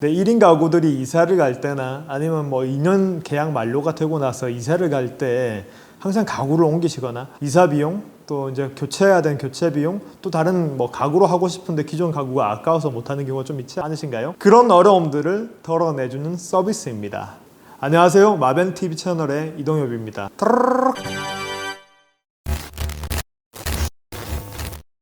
네, 1인 가구들이 이사를 갈 때나 아니면 뭐 2년 계약 만료가 되고 나서 이사를 갈 때 항상 가구를 옮기시거나 이사 비용, 또 이제 교체해야 되는 교체 비용, 또 다른 뭐 가구로 하고 싶은데 기존 가구가 아까워서 못하는 경우가 좀 있지 않으신가요? 그런 어려움들을 덜어내주는 서비스입니다. 안녕하세요, 마벤TV 채널의 이동엽입니다.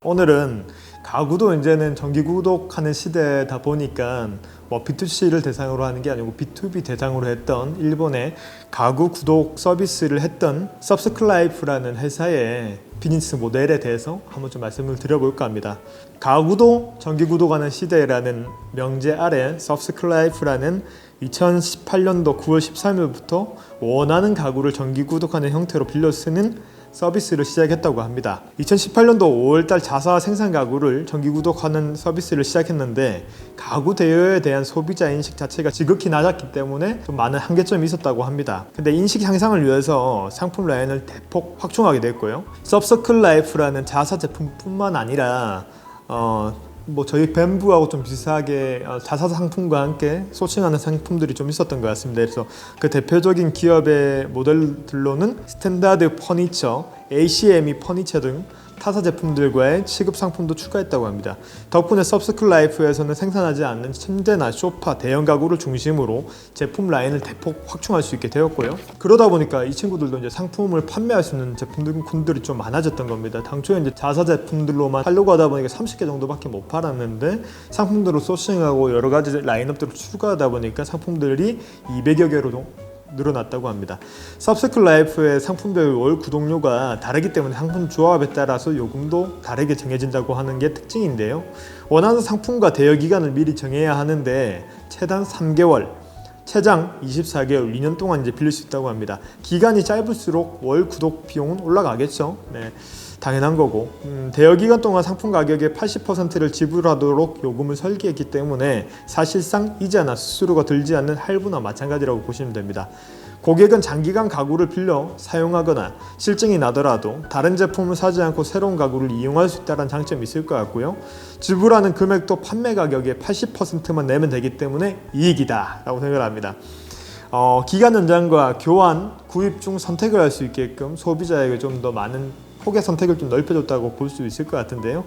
오늘은 가구도 이제는 정기 구독하는 시대다 보니까 뭐 B2C를 대상으로 하는 게 아니고 B2B 대상으로 했던 일본의 가구 구독 서비스를 했던 서브스클라이프라는 회사의 비즈니스 모델에 대해서 한번 좀 말씀을 드려볼까 합니다. 가구도 정기 구독하는 시대라는 명제 아래 서브스클라이프라는 2018년도 9월 13일부터 원하는 가구를 정기 구독하는 형태로 빌려 쓰는 서비스를 시작했다고 합니다. 2018년도 5월달 자사 생산 가구를 정기 구독하는 서비스를 시작했는데 가구 대여에 대한 소비자 인식 자체가 지극히 낮았기 때문에 좀 많은 한계점이 있었다고 합니다. 근데 인식 향상을 위해서 상품 라인을 대폭 확충하게 됐고요. 서브스클라이프라는 자사 제품뿐만 아니라 뭐 저희 뱀부하고 좀 비슷하게 자사 상품과 함께 소칭하는 상품들이 좀 있었던 것 같습니다. 그래서 그 대표적인 기업의 모델들로는 스탠다드 퍼니처, ACME 퍼니처 등 타사 제품들과의 취급 상품도 추가했다고 합니다. 덕분에 서브스클라이프에서는 생산하지 않는 침대나 소파, 대형 가구를 중심으로 제품 라인을 대폭 확충할 수 있게 되었고요. 그러다 보니까 이 친구들도 이제 상품을 판매할 수 있는 제품들이 좀 많아졌던 겁니다. 당초에 이제 자사 제품들로만 하려고 하다 보니까 30개 정도밖에 못 팔았는데 상품들을 소싱하고 여러 가지 라인업들을 추가하다 보니까 상품들이 200여 개로 늘어났다고 합니다. 서브스클라이프의 상품별 월 구독료가 다르기 때문에 상품 조합에 따라서 요금도 다르게 정해진다고 하는 게 특징인데요. 원하는 상품과 대여 기간을 미리 정해야 하는데 최단 3개월, 최장 24개월, 2년 동안 이제 빌릴 수 있다고 합니다. 기간이 짧을수록 월 구독 비용은 올라가겠죠. 네, 당연한 거고 대여 기간 동안 상품 가격의 80%를 지불하도록 요금을 설계했기 때문에 사실상 이자나 수수료가 들지 않는 할부나 마찬가지라고 보시면 됩니다. 고객은 장기간 가구를 빌려 사용하거나 실증이 나더라도 다른 제품을 사지 않고 새로운 가구를 이용할 수 있다는 장점이 있을 것 같고요. 지불하는 금액도 판매 가격의 80%만 내면 되기 때문에 이익이다 라고 생각을 합니다. 기간 연장과 교환, 구입 중 선택을 할 수 있게끔 소비자에게 좀 더 많은 폭의 선택을 좀 넓혀줬다고 볼 수 있을 것 같은데요.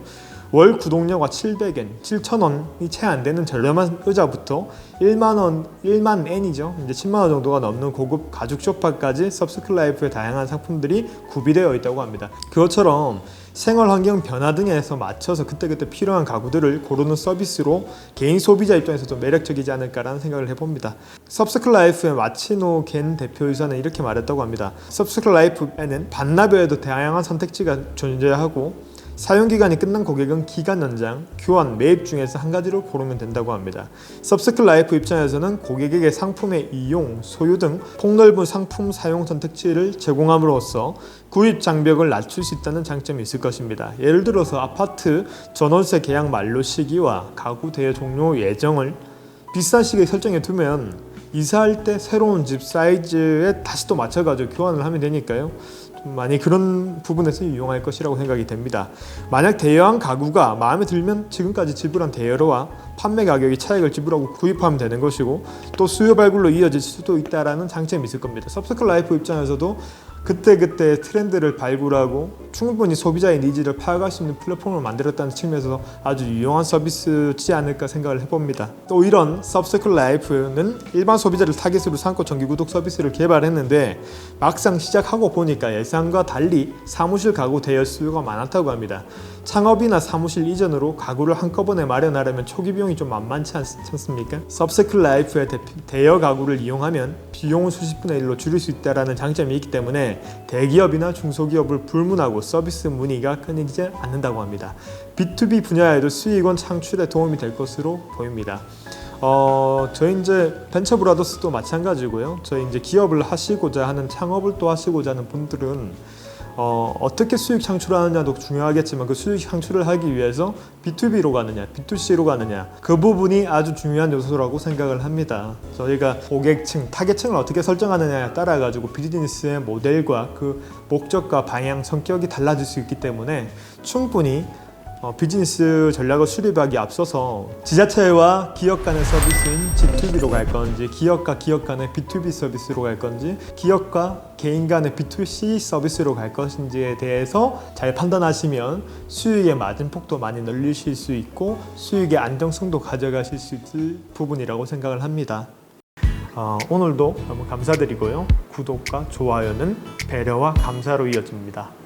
월 구독료가 700엔, 7,000원이 채 안 되는 저렴한 의자부터 1만 엔이죠. 이제 10만 원 정도가 넘는 고급 가죽 소파까지 서브스클라이프의 다양한 상품들이 구비되어 있다고 합니다. 그것처럼 생활 환경 변화 등에서 맞춰서 그때그때 필요한 가구들을 고르는 서비스로 개인 소비자 입장에서도 매력적이지 않을까라는 생각을 해봅니다. 서브스클라이프의 마치노 겐 대표이사는 이렇게 말했다고 합니다. 서브스클라이프에는 반납에도 다양한 선택지가 존재하고 사용기간이 끝난 고객은 기간 연장, 교환, 매입 중에서 한 가지를 고르면 된다고 합니다. 서브스클라이프 입장에서는 고객에게 상품의 이용, 소유 등 폭넓은 상품 사용 선택지를 제공함으로써 구입 장벽을 낮출 수 있다는 장점이 있을 것입니다. 예를 들어서 아파트 전월세 계약 만료 시기와 가구 대여 종료 예정을 비슷한 시기에 설정해 두면 이사할 때 새로운 집 사이즈에 다시 또 맞춰가지고 교환을 하면 되니까요. 많이 그런 부분에서 이용할 것이라고 생각이 됩니다. 만약 대여한 가구가 마음에 들면 지금까지 지불한 대여료와 판매 가격의 차익을 지불하고 구입하면 되는 것이고 또 수요 발굴로 이어질 수도 있다는 장점이 있을 겁니다. 서브스클라이프 입장에서도 그때그때 트렌드를 발굴하고 충분히 소비자의 니즈를 파악할 수 있는 플랫폼을 만들었다는 측면에서 아주 유용한 서비스지 않을까 생각을 해봅니다. 또 이런 서브스클라이프는 일반 소비자를 타깃으로 삼고 정기구독 서비스를 개발했는데 막상 시작하고 보니까 예상과 달리 사무실 가구 대여 수요가 많았다고 합니다. 창업이나 사무실 이전으로 가구를 한꺼번에 마련하려면 초기 비용이 좀 만만치 않습니까? 서브스클라이프의 대여 가구를 이용하면 비용을 수십 분의 1로 줄일 수 있다는 장점이 있기 때문에 대기업이나 중소기업을 불문하고 서비스 문의가 끊이지 않는다고 합니다. B2B 분야에도 수익원 창출에 도움이 될 것으로 보입니다. 저희 이제 벤처브라더스도 마찬가지고요. 저희 이제 기업을 하시고자 하는 창업을 또 하시고자 하는 분들은 어떻게 수익 창출하느냐도 중요하겠지만 그 수익 창출을 하기 위해서 B2B로 가느냐, B2C로 가느냐 그 부분이 아주 중요한 요소라고 생각을 합니다. 저희가 고객층, 타겟층을 어떻게 설정하느냐에 따라 가지고 비즈니스의 모델과 그 목적과 방향, 성격이 달라질 수 있기 때문에 충분히 비즈니스 전략을 수립하기 앞서서 지자체와 기업 간의 서비스인 G2B로 갈 건지, 기업과 기업 간의 B2B 서비스로 갈 건지, 기업과 개인 간의 B2C 서비스로 갈 것인지에 대해서 잘 판단하시면 수익의 마진폭도 많이 늘리실 수 있고 수익의 안정성도 가져가실 수 있을 부분이라고 생각을 합니다. 오늘도 너무 감사드리고요. 구독과 좋아요는 배려와 감사로 이어집니다.